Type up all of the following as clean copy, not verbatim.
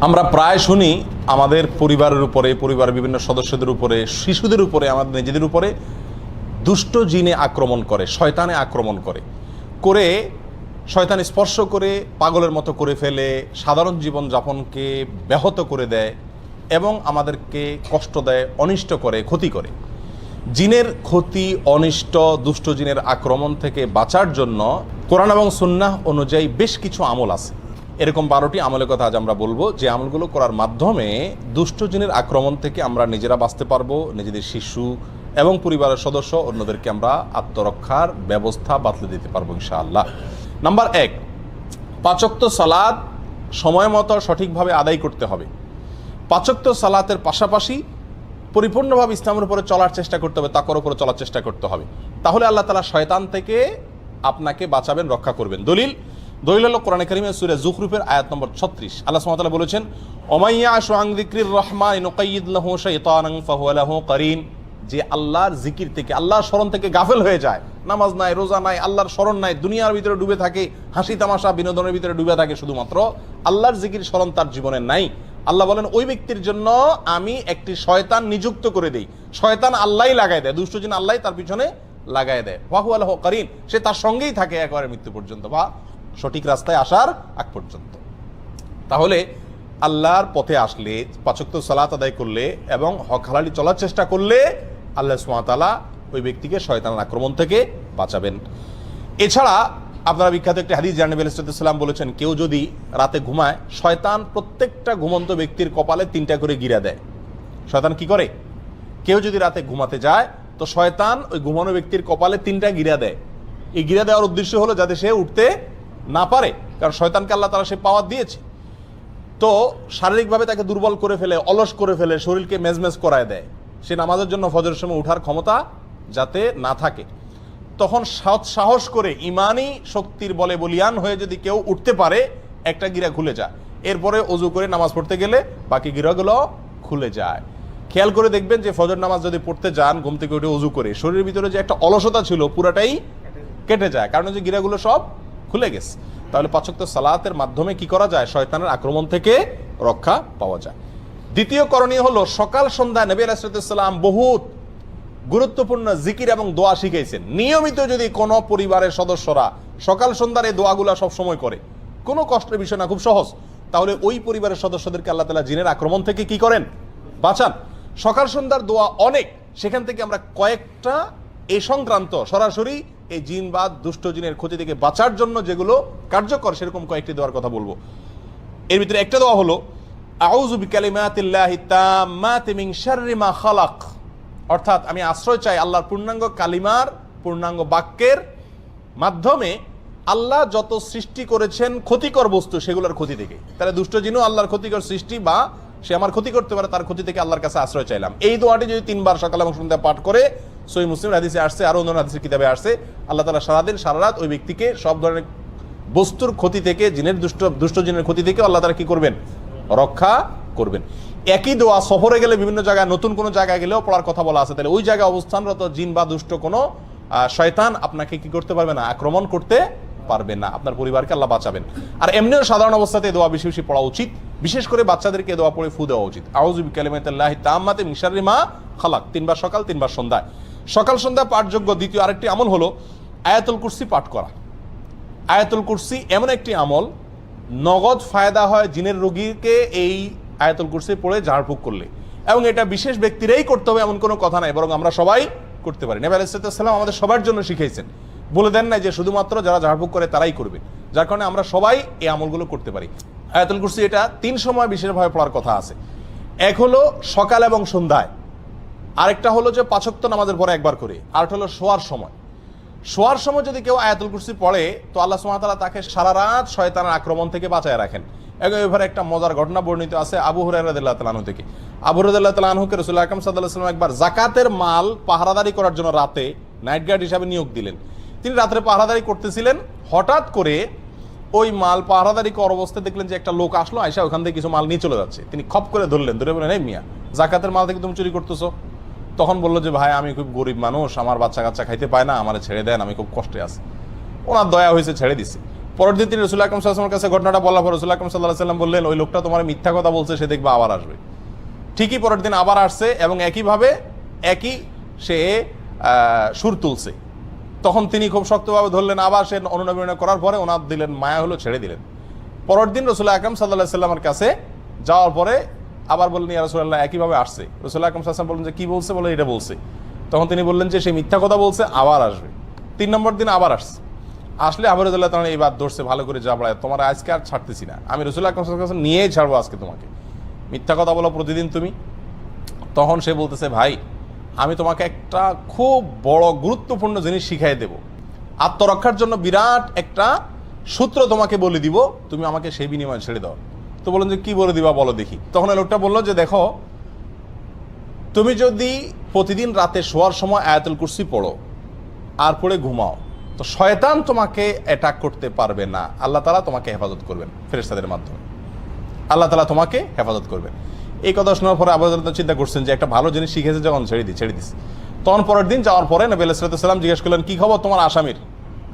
আমরা প্রায় শুনি আমাদের পরিবারের উপরে, পরিবারের বিভিন্ন সদস্যদের উপরে, শিশুদের উপরে, আমাদের নিজেদের উপরে দুষ্ট জিনে আক্রমণ করে, শয়তানে আক্রমণ করে, শয়তান স্পর্শ করে পাগলের মতো করে ফেলে, সাধারণ জীবনযাপনকে ব্যাহত করে দেয় এবং আমাদেরকে কষ্ট দেয়, অনিষ্ট করে, ক্ষতি করে। জিনের ক্ষতি, অনিষ্ট, দুষ্ট জিনের আক্রমণ থেকে বাঁচার জন্য কোরআন এবং সুন্নাহ অনুযায়ী বেশ কিছু আমল আছে। এরকম 12টি আমলের কথা আজ আমরা বলবো, যে আমলগুলো করার মাধ্যমে দুষ্ট জিনের আক্রমণ থেকে আমরা নিজেরা বাঁচতে পারবো, নিজেদের শিশু এবং পরিবারের সদস্য অন্যদেরকে আমরা আত্মরক্ষার ব্যবস্থা বাতলে দিতে পারবো ইনশাআল্লাহ। নাম্বার 1, 5 ওয়াক্ত সালাত সময় মতো সঠিকভাবে আদায় করতে হবে। 5 ওয়াক্ত সালাতের পাশাপাশি পরিপূর্ণভাবে ইসলামের উপরে চলার চেষ্টা করতে হবে, তাকওয়ার উপরে চলার চেষ্টা করতে হবে। তাহলে আল্লাহ তাআলা শয়তান থেকে আপনাকে বাঁচাবেন, রক্ষা করবেন। দলিল হলো কোরআনে কারীমের সূরা যুখরুফের আয়াত নম্বর 36। আল্লাহ সুবহানাহু ওয়া তাআলা বলেছেন, ওমাইয়া আশু আন যিকরির রহমান নুকাইয়িদ লাহু শাইতানান ফাহুয়া লাহু কারিন। যে আল্লাহর জিকির থেকে, আল্লাহর স্মরণ থেকে গাফেল হয়ে যায়, নামাজ নাই, রোজা নাই, আল্লাহর স্মরণ নাই, দুনিয়ার ভিতরে ডুবে থাকে, হাসি তামাশা বিনোদনের ভিতরে ডুবে থাকে, শুধুমাত্র আল্লাহর জিকির স্মরণ তার জীবনে নাই। আল্লাহ বলেন ওই ব্যক্তির জন্য আমি একটি শয়তান নিযুক্ত করে দেই। শয়তান আল্লাহই লাগাই দেয়, দুষ্ট জিন আল্লাহই তার পিছনে লাগাই দেয়। ফাহুয়া লাহু কারিন, সে তার সঙ্গেই থাকে একেবারে মৃত্যু পর্যন্ত বা সঠিক রাস্তায় আসার আগ পর্যন্ত। তাহলে আল্লাহর পথে আসলে, 5 ওয়াক্ত সালাত আদায় করলে এবং হক হালালি চলার চেষ্টা করলে আল্লাহ সুবহানাহু ওয়া তাআলা ওই ব্যক্তিকে শয়তানের আক্রমণ থেকে বাঁচাবেন। এছাড়া আপনারা বিখ্যাত একটি হাদিস জানেন, নবী আলাইহিস সালাম বলেছেন, কেউ যদি রাতে ঘুমায়, শয়তান প্রত্যেকটা ঘুমন্ত ব্যক্তির কপালে 3টা করে গিরা দেয়। শয়তান কি করে? কেউ যদি রাতে ঘুমাতে যায় তো শয়তান ওই ঘুমানো ব্যক্তির কপালে 3টা গিরা দেয়। এই গিরা দেওয়ার উদ্দেশ্য হলো যাতে সে উঠতে না পারে, কারণ শয়তানকে আল্লাহ তাআলা সে পাওয়ার দিয়েছে। তো শারীরিকভাবে তাকে দুর্বল করে ফেলে, অলস করে ফেলে, শরীরকে মেজমেজ করায় দেয়, সে নামাজের জন্য ফজরের সময় উঠার ক্ষমতা যাতে না থাকে। তখন সাহস করে ইমানি শক্তির বলে বলিয়ান হয়ে যদি কেউ উঠতে পারে, একটা গিরা খুলে যায়, এরপরে অজু করে নামাজ পড়তে গেলে বাকি গিরাগুলো খুলে যায়। খেয়াল করে দেখবেন যে ফজর নামাজ যদি পড়তে যান, ঘুম থেকে উঠে অজু করে, শরীরের ভিতরে যে একটা অলসতা ছিল পুরাটাই কেটে যায়, কারণ যে গিরাগুলো সব খুলে গেছে। তাহলে 5 ওয়াক্ত সালাতের মাধ্যমে কি করা যায়? শয়তানের আক্রমণ থেকে রক্ষা পাওয়া যায়। দ্বিতীয় করণীয় হলো, সকাল সন্ধ্যায় নবী আলাইহিস সালাম বহুত গুরুত্বপূর্ণ জিকির এবং দোয়া শিখাইছেন। নিয়মিত যদি কোনো পরিবারের সদস্যরা সকাল সন্ধ্যার এই দোয়াগুলা সব সময় করে, কোনো কষ্টের বিষয় না, খুব সহজ, তাহলে ওই পরিবারের সদস্যদেরকে আল্লাহ তাআলা জিনের আক্রমণ থেকে কি করেন? বাঁচান। সকাল সন্ধ্যার দোয়া অনেক, সেখান থেকে আমরা কয়েকটা এই সংক্রান্ত সরাসরি এই জিন বা দুষ্ট জিনের ক্ষতি থেকে বাঁচার জন্য যেগুলো কার্যকর, সেরকম কয়েকটি দোয়ার কথা বলবো। এর ভিতরে একটা দোয়া হলো, আউযু বিকালিমাতিল্লাহি তাম্মাতি মিন শাররি মা খালাক। অর্থাৎ আমি আশ্রয় চাই আল্লাহর পূর্ণাঙ্গ কালিমার, পূর্ণাঙ্গ বাক্যের মাধ্যমে আল্লাহ যত সৃষ্টি করেছেন ক্ষতিকর বস্তু, সেগুলোর ক্ষতি থেকে। তাহলে দুষ্ট জিনও আল্লাহর ক্ষতিকর সৃষ্টি, বা সে আমার ক্ষতি করতে পারে, তার ক্ষতি থেকে আল্লাহর কাছে আশ্রয় চাইলাম। এই দোয়াটি যদি 3 বার সকাল এবং সন্ধ্যা পাঠ করে, সহিহ মুসলিম হাদিসে আসছে, আরো অন্য হাদিসের কিতাবে আসছে, আল্লাহ তাআলা সারাদিন সারা রাত ওই ব্যক্তিকে সব ধরনের বস্তুর ক্ষতি থেকে, জিনের দুষ্ট জিনের ক্ষতি থেকে আল্লাহ তাআলা কি করবেন? রক্ষা করবেন। একই দোয়া সফরে গেলে, বিভিন্ন জায়গায়, নতুন কোনো জায়গায় গেলেও পড়ার কথা বলা আছে। তাহলে ওই জায়গায় অবস্থানরত জিন বা দুষ্ট কোনো শয়তান আপনাকে কি করতে পারবে না? আক্রমণ করতে পারবে না। আপনার পরিবারকে আল্লাহ বাঁচাবেন। আর এমনিও সাধারণ অবস্থাতে দোয়া বেশি বেশি পড়া উচিত, বিশেষ করে বাচ্চাদেরকে দোয়া পড়ে ফু দেওয়া উচিত। আউযু বিকালিমাতিল্লাহি তাম্মাতি মিন শাররি মা খালাক, 3 বার সকাল, 3 বার সন্ধ্যায়। সকাল সন্ধ্যা পাঠযোগ্য দ্বিতীয় আরেকটি আমল হলো আয়াতুল কুরসি পাঠ করা। আয়াতুল কুরসি এমন একটি আমল, নগদ ফায়দা হয় জিনের রোগীকে এই আয়াতুল কুরসি পড়ে ঝাড়ফুঁক করলে, এবং এটা বিশেষ ব্যক্তিরাই করতে হবে এমন কোনো কথা নাই, বরং আমরা সবাই করতে পারি। নবী আলাইহিস সালাম আমাদের সবার জন্য শিখাইছেন, বলে দেন নাই যে শুধুমাত্র যারা ঝাড়ফুঁক করে তারাই করবে, যার কারণে আমরা সবাই এই আমলগুলো করতে পারি। আয়াতুল কুরসি এটা 3 সময় বিশেষভাবে পড়ার কথা আছে। এক হলো সকাল এবং সন্ধ্যায়, আরেকটা হলো যে 5 ওয়াক্ত নামাজের পরে একবার করে, আরেকটা হলো শোয়ার সময়। শোয়ার সময় যদি কেউ আয়াতুল কুরসি পড়ে, তো আল্লাহ সুবহানাহু ওয়া তাআলা তাকে সারা রাত শয়তানের আক্রমণ থেকে বাঁচায় রাখেন। এবারে একটা মজার ঘটনা বর্ণিত আছে আবু হুরায়রা রাদিয়াল্লাহু তাআলা আনহু থেকে। আবু হুরায়রা রাদিয়াল্লাহু তাআলা আনহুকে রাসূল আকরাম সাল্লাল্লাহু আলাইহি ওয়াসাল্লাম একবার যাকাতের মাল পাহারাদারি করার জন্য রাতে নাইট গার্ড হিসাবে নিয়োগ দিলেন। তিনি রাতে পাহারাদারি করতেছিলেন, হঠাৎ করে ওই মাল পাহারাদারি করার অবস্থায় দেখলেন যে একটা লোক আসলো, আয়সা ওখান থেকে কিছু মাল নিয়ে চলে যাচ্ছে। তিনি খপ করে ধরলেন, ধরে বললেন, এই মিয়া, যাকাতের মাল থেকে তুমি চুরি করতেছো? তখন বললো যে, ভাই আমি খুব গরিব মানুষ, আমার বাচ্চা কাচ্চা খাইতে পায় না, আমার ছেড়ে দেন, আমি খুব কষ্টে আছি। ওনার দয়া হয়েছে, ছেড়ে দিছে। পরের দিন তিনি রাসূলুল্লাহ আকরাম সাল্লাল্লাহু আলাইহি ওয়াসাল্লামের কাছে ঘটনাটা বলার পর রাসূলুল্লাহ আকরাম সাল্লাল্লাহু আলাইহি ওয়াসাল্লাম বললেন, ওই লোকটা তোমার মিথ্যা কথা বলছে, সে দেখবা আবার আসবে। ঠিকই পরের দিন আবার আসছে এবং একইভাবে একই সে সুর তুলছে। তখন তিনি খুব শক্তভাবে ধরলেন, আবার সে অনুনয় করার পরে ওনার দিলেন মায়া হলো, ছেড়ে দিলেন। পরের দিন রাসূলুল্লাহ আকরাম সাল্লাল্লাহু আলাইহি ওয়াসাল্লামের কাছে যাওয়ার পরে আবার বললেন, ইয়া রাসূলুল্লাহ, একইভাবে আসছে। রাসূলুল্লাহ আকরাম সাল্লাল্লাহু আলাইহি ওয়াসাল্লাম বললেন যে কি বলছে, বলে এটা বলছে। তখন তিনি বললেন যে সে মিথ্যা কথা বলছে, আবার আসবে। 3 নম্বর দিন আবার আসছে। আসলে আবু রাদিয়াল্লাহু তাআলা এই বাদ ধরছে, ভালো করে জাবড়ায়, তোমার আজকে আর ছাড়তেছি না, আমি রাসূলুল্লাহ আকরাম সাল্লাল্লাহু আলাইহি ওয়াসাল্লাম নিয়েই ছাড়বো আজকে তোমাকে, মিথ্যা কথা বলো প্রতিদিন তুমি। তখন সে বলতেছে, ভাই আমি তোমাকে একটা খুব বড় গুরুত্বপূর্ণ জিনিস শিখাই দেব, আত্মরক্ষার জন্য বিরাট একটা সূত্র তোমাকে বলে দিব, তুমি আমাকে সেই বিনিময়ে ছেড়ে দাও। তো বললেন যে কি বলে দিবা বলো দেখি। তখন এই লোকটা বললো যে দেখো, তুমি যদি প্রতিদিন রাতে শোয়ার সময় আয়াতুল কুরসি পড়ো আর পড়ে ঘুমাও, তো শয়তান তোমাকে অ্যাটাক করতে পারবে না, আল্লাহ তাআলা তোমাকে হেফাজত করবেন ফেরেশতাদের মাধ্যমে, আল্লাহ তাআলা তোমাকে হেফাজত করবেন। এই কথা শোনার পরে আবু রাদিয়াল্লাহু চিন্তা করছেন যে একটা ভালো জিনিস শিখেছে যখন ছেড়ে দিস। তখন পরের দিন যাওয়ার পরে নবী আলাইহিস সালাম জিজ্ঞেস করলেন, কি খবর তোমার আসামির?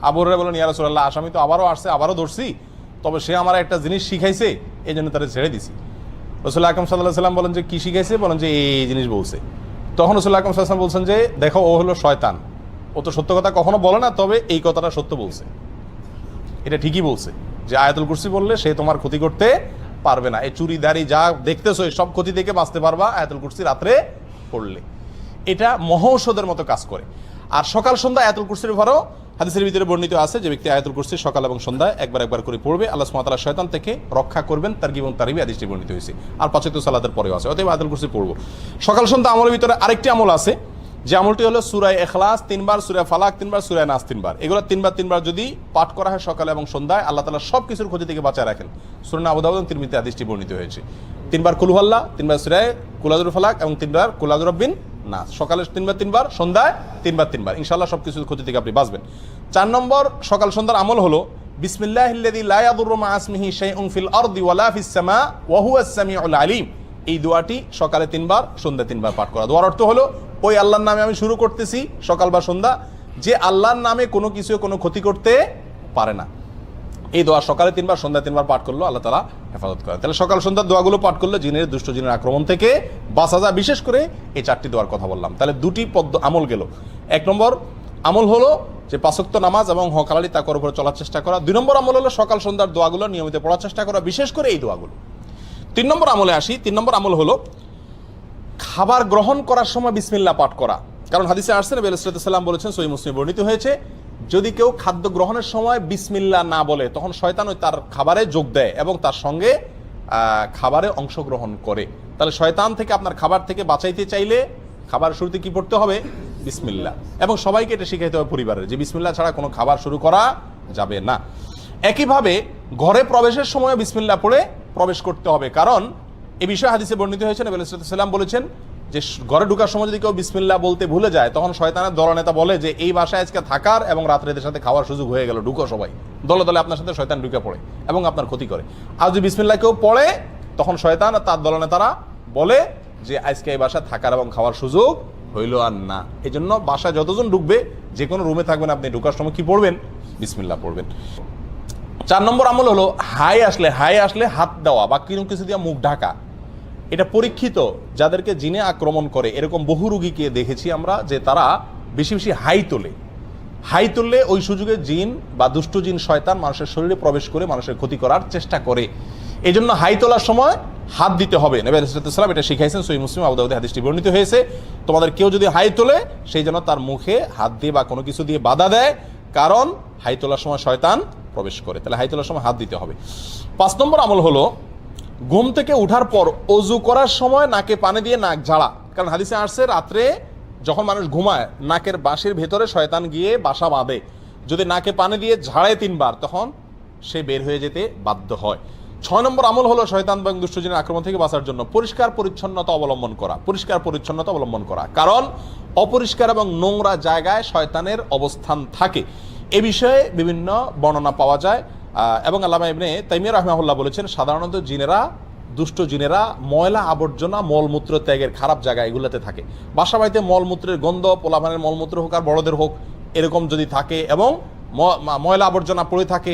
আবু হুরায়রা বললেন, ইয়া রাসূলুল্লাহ, আসামি তো আবারও আসছে, আবারও ধরছি, তবে সে আমার একটা জিনিস শিখাইছে, এই জন্য তারা ছেড়ে দিছি। রাসূলুল্লাহ আকরাম সাল্লাল্লাহু আলাইহি ওয়াসাল্লাম বলেন যে কি শিখাইছে? বলেন যে এই জিনিস বলছে। তখন রাসূলুল্লাহ আকরাম সাল্লাল্লাহু আলাইহি ওয়াসাল্লাম বলছেন যে দেখো, ও হলো শয়তান, ও তো সত্য কথা কখনো বলে না, তবে এই কথাটা সত্য বলছে, এটা ঠিকই বলছে যে আয়াতুল কুরসি বললে সে তোমার ক্ষতি করতে পারবে না, এই চুরি দাড়ি যা দেখতেছো সব ক্ষতি থেকে বাঁচতে পারবা আয়াতুল কুরসি রাত্রে পড়লে, এটা মহৌষধের মতো কাজ করে। আর সকাল সন্ধ্যা আয়াতুল কুরসির ভরও হাদিসের ভিতরে বর্ণিত আছে যে ব্যক্তি আয়াতুল কুরসি সকাল এবং সন্ধ্যায় একবার করে পড়বে, আল্লাহ সুবহানাহু ওয়া তাআলা শয়তান থেকে রক্ষা করবেন, তারগীব এবং তারহিবে হাদিসটি বর্ণিত হয়েছে। আর 5 ওয়াক্ত সালাতের পরেও আছে, অতএব আয়াতুল কুরসি পড়বো। সকাল সন্ধ্যা আমলের ভিতরে আরেকটি আমল আছে, যে আমলটি হলো সূরা ইখলাস 3 বার, সূরা ফালাক 3 বার, সূরা নাস 3 বার। এগুলো 3 বার যদি পাঠ করা হয় সকালে এবং সন্ধ্যায়, আল্লাহ তাআলা সব কিছুর ক্ষতি থেকে বাঁচায় রাখেন। সুনান আবু দাউদ এবং তিরমিজিতে হাদিসটি বর্ণিত হয়েছে। 3 বার কুল হুয়াল্লাহ, 3 বার সূরা কুল আযুর ফালাক এবং 3 বার কুল আযুর রাব্বিন নাস। সকালে 3 বার, সন্ধ্যায় 3 বার, ইনশাআল্লাহ সব কিছুর ক্ষতি থেকে আপনি বাঁচবেন। 4 নম্বর সকাল সন্ধ্যার আমল হলো বিসমিল্লাহিল্লাযী লা ইয়াদুররু মা ইসমিহি শাইউন ফিল আরদি ওয়ালা ফিস সামা ওয়া হুয়াস সামিউল আলিম। এই দোয়াটি সকালে 3 বার, সন্ধ্যায় 3 বার পাঠ করা। দোয়ার অর্থ হলো, ওই আল্লাহর নামে আমি শুরু করতেছি সকাল বা সন্ধ্যা, যে আল্লাহর নামে কোনো কিছু কোনো ক্ষতি করতে পারে না। এই দোয়া সকালে 3 বার, সন্ধ্যায় 3 বার পাঠ করলো, আল্লাহ তাআলা হেফাজত করেন। তাহলে সকাল সন্ধ্যার দোয়াগুলো পাঠ করলে জিনের, দুষ্ট জিনের আক্রমণ থেকে বাঁচা যায়। বিশেষ করে এই 4টি দোয়ার কথা বললাম। তাহলে 2টি আমল গেল। 1 নম্বর আমল হলো যে 5 ওয়াক্ত নামাজ এবং হক হালালি তাকওয়ার উপরে চলার চেষ্টা করা। 2 নম্বর আমল হলো সকাল সন্ধ্যার দোয়াগুলো নিয়মিত পড়ার চেষ্টা করা, বিশেষ করে এই দোয়াগুলো। 3 নম্বর আমলে আসি। 3 নম্বর আমল হলো খাবার গ্রহণ করার সময় বিসমিল্লাহ পাঠ করা। কারণ হাদিসে আসছে, নবী আলাইহিস সালাম বলেছেন, সহিহ মুসলিমে বর্ণিত হয়েছে, যদি কেউ খাদ্য গ্রহণের সময় বিসমিল্লাহ না বলে, তখন শয়তান ওই তার খাবারে যোগ দেয় এবং তার সঙ্গে খাবারে অংশগ্রহণ করে। তাহলে শয়তান থেকে, আপনার খাবার থেকে বাঁচাইতে চাইলে খাবার শুরুতে কি পড়তে হবে? বিসমিল্লাহ। এবং সবাইকে এটা শিখাইতে হবে পরিবারের, যে বিসমিল্লাহ ছাড়া কোনো খাবার শুরু করা যাবে না। একইভাবে ঘরে প্রবেশের সময় বিসমিল্লাহ পড়ে প্রবেশ করতে হবে, কারণ এই বিষয়ে হাদিসে বর্ণিত হয়েছে, নবী আলাইহিস সালাম বলেছেন যে ঘরে ঢোকার সময় যদি কেউ বিসমিল্লাহ বলতে ভুলে যায়, তখন শয়তানের দলনেতা বলে যে এই বাসায় আজকে থাকার এবং রাত্রে এদের সাথে খাওয়ার সুযোগ হয়ে গেল, ঢুকো সবাই। দলে দলে আপনার সাথে শয়তান ঢুকে পড়ে এবং আপনার ক্ষতি করে। আর যদি বিসমিল্লাহ কেউ পড়ে, তখন শয়তান আর তার দলনেতারা বলে যে আজকে এই বাসায় থাকার এবং খাওয়ার সুযোগ হইল আর না। এই জন্য বাসায় যতজন ঢুকবে, যে কোনো রুমে থাকবেন, আপনি ঢুকার সময় কি পড়বেন? বিসমিল্লাহ পড়বেন। 4 নম্বর আমল হলো হাই আসলে হাত দেওয়া বা কিছু দিয়ে মুখ ঢাকা। এটা পরীক্ষিত, যাদেরকে জিনে আক্রমণ করে এরকম বহু রোগীকে দেখেছি আমরা, যে তারা বেশি বেশি হাই তোলে ওই সুযোগে জিন বা দুষ্ট জিন, শয়তান মানুষের শরীরে প্রবেশ করে মানুষের ক্ষতি করার চেষ্টা করে। এই জন্য হাই তোলার সময় হাত দিতে হবে। নবী আলাইহিস সালাম এটা শিখাইছেন, সহিহ মুসলিম, আবু দাউদে হাদিসটি বর্ণিত হয়েছে। তোমাদের কেউ যদি হাই তোলে, সেই জন্য তার মুখে হাত দিয়ে বা কোনো কিছু দিয়ে বাধা দেয়, কারণ হাই তোলার সময় শয়তান প্রবেশ করে। তাহলে হাই তোলার সময় হাত দিতে হবে। 5 নম্বর আমল হলো ঘুম থেকে উঠার পর অজু করার সময় নাকে পানি দিয়ে নাক ঝাড়া। কারণ হাদিসে আসছে, রাত্রে যখন মানুষ ঘুমায়, নাকের বাঁশির ভেতরে শয়তান গিয়ে বাসা বাঁধে। যদি নাকে পানি দিয়ে ঝাড়ে 3 বার, তখন সে বের হয়ে যেতে বাধ্য হয়। 6 নম্বর আমল হলো শয়তান এবং দুষ্টজিনের আক্রমণ থেকে বাঁচার জন্য পরিষ্কার পরিচ্ছন্নতা অবলম্বন করা। কারণ অপরিষ্কার এবং নোংরা জায়গায় শয়তানের অবস্থান থাকে। এ বিষয়ে বিভিন্ন বর্ণনা পাওয়া যায় এবং আল্লামা ইবনে তাইমিয়া রাহিমাহুল্লাহ বলেছেন, সাধারণত দুষ্ট জিনেরা ময়লা আবর্জনা, মলমূত্র ত্যাগের খারাপ জায়গা এগুলোতে থাকে। বাসা বাড়িতে মলমূত্রের গন্ধ, পোলাপানের মলমূত্র হোক আর বড়দের হোক, এরকম যদি থাকে এবং ময়লা আবর্জনা পড়ে থাকে,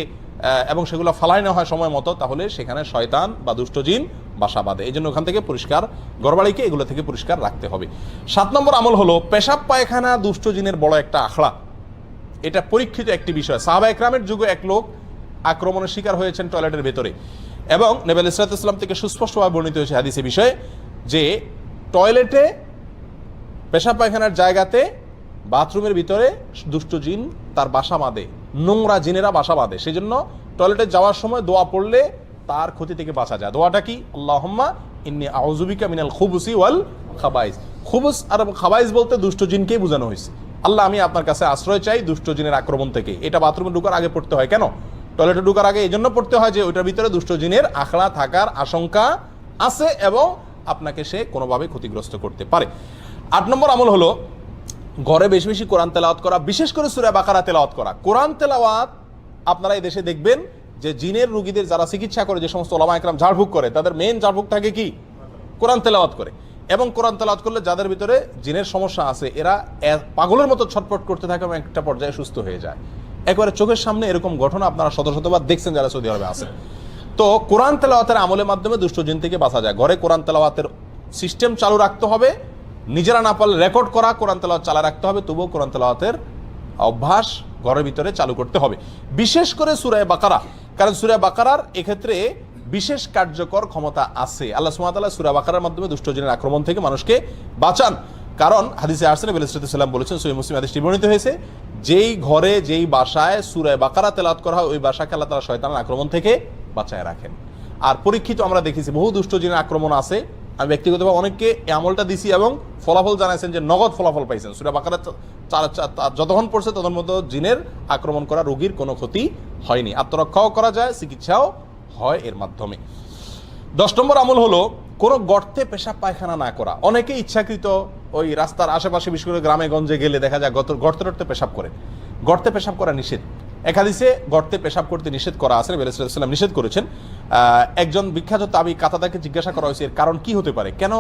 এবং সেগুলো ফালাই না হয় সময় মতো, তাহলে সেখানে শয়তান বা দুষ্ট জিন বাসা বাঁধে। এই জন্য ওখান থেকে পরিষ্কার, ঘরবাড়িকে এগুলো থেকে পরিষ্কার রাখতে হবে। 7 নম্বর আমল হলো পেশাব পায়খানা দুষ্ট জিনের বড় একটা আখড়া। এটা পরীক্ষিত একটি বিষয়। সাহাবা একরামের যুগে এক লোক আক্রমণের শিকার হয়েছেন টয়লেটের ভেতরে, এবং নবী আলাইহিস সালাম থেকে সুস্পষ্টভাবে বর্ণিত হয়েছে হাদিসে বিষয়ে যে টয়লেটে, পেশাব পায়খানার জায়গাতে, বাথরুমের ভিতরে দুষ্ট জিন তার বাসা বাঁধে, নোংরা জিনেরা বাসা বাঁধে। সেই জন্য টয়লেটে যাওয়ার সময় দোয়া পড়লে তার ক্ষতি থেকে বাঁচা যায়। দোয়াটা কি? আল্লাহুম্মা ইন্নী আউযু বিকা মিনাল খুবুসি ওয়াল খাবাইস। খুবুস আর খাবাইস বলতে দুষ্ট জিনকেই বোঝানো হয়েছে। আল্লাহ, আমি আপনার কাছে আশ্রয় চাই দুষ্ট জিনের আক্রমণ থেকে। এটা বাথরুমে ঢোকার আগে পড়তে হয়। কেন? টয়লেটে ঢোকার আগে এই জন্য পড়তে হয় যে ওইটার ভিতরে দুষ্ট জিনের আখড়া থাকার আশঙ্কা আছে এবং আপনাকে সে কোনোভাবে ক্ষতিগ্রস্ত করতে পারে। 8 নম্বর আমল হলো ঘরে বেশি বেশি কোরআন তেলাওয়াত করা, বিশেষ করে সূরা বাকারা তেলাওয়াত করা। কোরআন তেলাওয়াত আপনারা এই দেশে দেখবেন যে জিনের রোগীদের যারা চিকিৎসা করে, যে সমস্ত ওলামা একরাম ঝাড়ফুঁক করে, তাদের মেইন ঝাড়ফুঁক থাকে কি? কোরআন তেলাওয়াত করে। এবং কোরআন তেলাওয়াত করলে যাদের ভিতরে জিনের সমস্যা আছে এরা পাগলের মতো ছটফট করতে থাকে এবং একটা পর্যায়ে সুস্থ হয়ে যায়। একবারে চোখের সামনে এরকম ঘটনা আপনারা শত শতবার দেখছেন যারা সৌদি আরবে আছেন। তো কোরআন তেলাওয়াতের আমলের মাধ্যমে দুষ্ট জিন থেকে বাঁচা যায়। ঘরে কোরআন তেলাওয়াতের সিস্টেম চালু রাখতে হবে, নিজেরা না পারলে রেকর্ড করা কোরআন তেলাওয়াত চালা রাখতে হবে, তবুও কোরআন তেলাওয়াতের অভ্যাস ঘরের ভিতরে চালু করতে হবে, বিশেষ করে সূরা বাকারা। কারণ সূরা বাকারার এক্ষেত্রে বিশেষ কার্যকর ক্ষমতা আছে। আল্লাহ সুবহানাহু ওয়া তাআলা সূরা বাকারার মাধ্যমে দুষ্ট জিনের আক্রমণ থেকে মানুষকে বাঁচান। কারণ হাদিসে আসছে, নবী আলাইহিস সাল্লাম বলেছেন, সহিহ মুসলিম হাদিসটি বর্ণিত হয়েছে, যেই ঘরে যেই বাসায় সূরা বাকারা তেলাওয়াত করা হয় ওই বাসাকে আল্লাহ তাআলা শয়তানের আক্রমণ থেকে বাঁচায় রাখেন। আর পরীক্ষিত আমরা দেখেছি বহু দুষ্ট জিনের আক্রমণ আছে। আমি ব্যক্তিগতভাবে অনেককে এই আমলটা দিছি এবং ফলাফল জানাইছেন যে নগদ ফলাফল পাইছেন। সূরা বাকারা যতক্ষণ পড়ছে তখন মতো জিনের আক্রমণ করা রোগীর কোনো ক্ষতি হয়নি, আত্মরক্ষাও করা যায়, চিকিৎসাও হয় এর মাধ্যমে। 10 নম্বর আমল হলো কোনো গর্তে পেশাব পায়খানা না করা। অনেকে ইচ্ছাকৃত ওই রাস্তার আশেপাশে, বিশেষ করে গ্রামে গঞ্জে গেলে দেখা যায় গর্তে টর্তে পেশাব করে। গর্তে পেশাব করা নিষেধ। এক হাদিসে গর্তে পেশাব করতে নিষেধ করা আছে, নবী আলাইহিস সালাম নিষেধ করেছেন। একজন বিখ্যাত তাবি কাতাদাকে জিজ্ঞাসা করা হয়েছে এর কারণ কি হতে পারে, কেন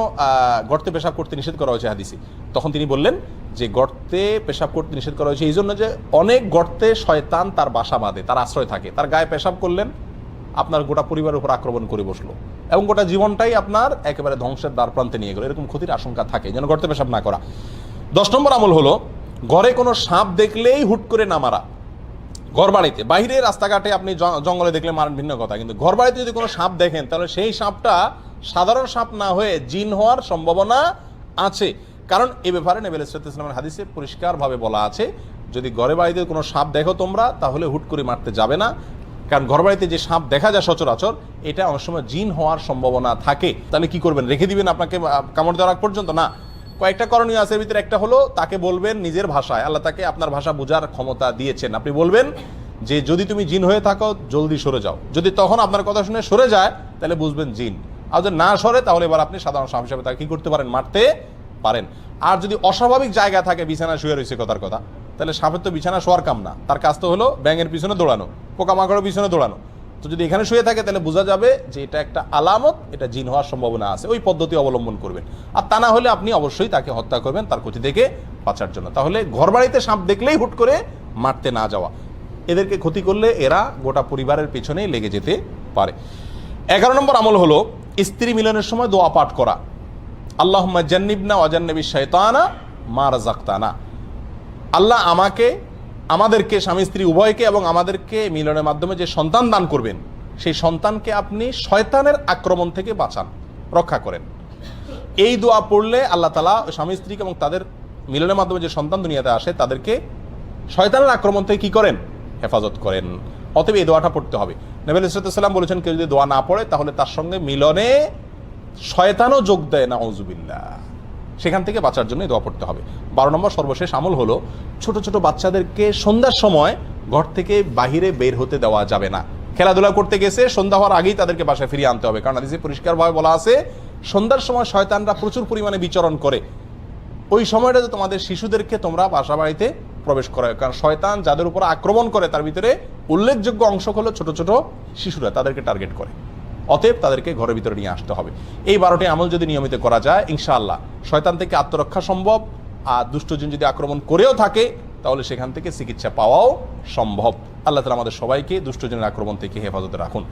গর্তে পেশাব করতে নিষেধ করা হয়েছে হাদিসে। তখন তিনি বললেন যে গর্তে পেশাব করতে নিষেধ করা হয়েছে এই জন্য যে অনেক গর্তে শয়তান তার বাসা বাঁধে, তার আশ্রয় থাকে। তার গায়ে পেশাব করলেন, আপনার গোটা পরিবারের উপর আক্রমণ করে বসলো এবং গোটা জীবনটাই আপনার একেবারে ধ্বংসের দ্বার প্রান্তে নিয়ে গেল। এরকম ক্ষতির আশঙ্কা থাকে, যেন গর্তে পেশাব না করা। 10 নম্বর আমল হলো ঘরে কোনো সাপ দেখলেই হুট করে না মারা। ঘর বাড়িতে, বাইরে রাস্তাঘাটে আপনি জঙ্গলে দেখলে মারেন ভিন্ন কথা, কিন্তু ঘর বাড়িতে যদি কোনো সাপ দেখেন তাহলে সেই সাপটা সাধারণ সাপ না হয়ে জিন হওয়ার সম্ভাবনা আছে। কারণ এ ব্যাপারে নবী আলাইহিস সালামের হাদিসে পরিষ্কারভাবে বলা আছে, যদি ঘরে বাড়িতে কোনো সাপ দেখো তোমরা, তাহলে হুট করে মারতে যাবে না। কারণ ঘর বাড়িতে যে সাপ দেখা যায় সচরাচর, এটা অনেক সময় জিন হওয়ার সম্ভাবনা থাকে। তাহলে কি করবেন? রেখে দিবেন আপনাকে কামড় দেওয়ার আগ পর্যন্ত? না, কয়েকটা করণীয় আছে। এর ভিতরে একটা হলো তাকে বলবেন নিজের ভাষায়, আল্লাহ তাকে আপনার ভাষা বোঝার ক্ষমতা দিয়েছেন, আপনি বলবেন যে যদি তুমি জিন হয়ে থাকো জলদি সরে যাও। যদি তখন আপনার কথা শুনে সরে যায় তাহলে বুঝবেন জিন, আর যদি না সরে তাহলে এবার আপনি সাধারণ সাপ হিসাবে তাকে কি করতে পারেন? মারতে পারেন। আর যদি অস্বাভাবিক জায়গা থাকে, বিছানা শুয়ে রয়েছে কথার কথা, তাহলে সাপের তো বিছানা শোয়ার কাম না, তার কাজ তো হলো ব্যাঙের পিছনে দৌড়ানো, পোকামাকড়ের পিছনে দৌড়ানো। তো যদি এখানে শুয়ে থাকে তাহলে বোঝা যাবে যে এটা একটা আলামত, এটা জিন হওয়ার সম্ভাবনা আছে। ওই পদ্ধতি অবলম্বন করবেন। আর তা না হলে আপনি অবশ্যই তাকে হত্যা করবেন তার ক্ষতি থেকে বাঁচার জন্য। তাহলে ঘর বাড়িতে সাপ দেখলেই হুট করে মারতে না যাওয়া। এদেরকে ক্ষতি করলে এরা গোটা পরিবারের পেছনেই লেগে যেতে পারে। 11 নম্বর আমল হলো স্ত্রী মিলনের সময় দোয়া পাঠ করা। আল্লাহুম্মা জান্নিবনা ওয়া জান্নিবিশ শাইতানা মা রাযাকতানা। আল্লাহ আমাকে, আমাদেরকে, স্বামী স্ত্রী উভয়কে এবং আমাদেরকে মিলনের মাধ্যমে যে সন্তান দান করবেন, সেই সন্তানকে আপনি শয়তানের আক্রমণ থেকে বাঁচান, রক্ষা করেন। এই দোয়া পড়লে আল্লাহ তাআলা স্বামী স্ত্রীকে এবং তাদের মিলনের মাধ্যমে যে সন্তান দুনিয়াতে আসে তাদেরকে শয়তানের আক্রমণ থেকে কি করেন? হেফাজত করেন। অতএব এই দোয়াটা পড়তে হবে। নবী আলাইহিস সালাম বলেছেন, কেউ যদি দোয়া না পড়ে তাহলে তার সঙ্গে মিলনে শয়তানও যোগ দেয়, নাউযুবিল্লাহ। সেখান থেকে বাঁচার জন্য দোয়া পড়তে হবে। 12 নম্বর সর্বশেষ আমল হলো ছোট ছোট বাচ্চাদেরকে সন্ধ্যার সময় ঘর থেকে বাহিরে বের হতে দেওয়া যাবে না। খেলাধুলা করতে গেছে, সন্ধ্যা হওয়ার আগেই তাদেরকে বাসায় ফিরিয়ে আনতে হবে। কারণ হাদিসে পরিষ্কারভাবে বলা আছে, সন্ধ্যার সময় শয়তানরা প্রচুর পরিমাণে বিচরণ করে। ওই সময়টাতে তোমাদের শিশুদেরকে তোমরা বাসা বাড়িতে প্রবেশ করায়। কারণ শয়তান যাদের উপর আক্রমণ করে তার ভিতরে উল্লেখযোগ্য অংশ হলো ছোট ছোট শিশুরা, তাদেরকে টার্গেট করে। অতএব তাদেরকে ঘরের ভিতরে নিয়ে আসতে হবে। এই 12টি আমল যদি নিয়মিত করা যায়, ইনশাআল্লাহ শয়তান থেকে আত্মরক্ষা সম্ভব। আর দুষ্টজিন যদি আক্রমণ করেও থাকে তাহলে সেখান থেকে চিকিৎসা পাওয়াও সম্ভব। আল্লাহ তাআলা আমাদের সবাইকে দুষ্টজনের আক্রমণ থেকে হেফাজতে রাখুন।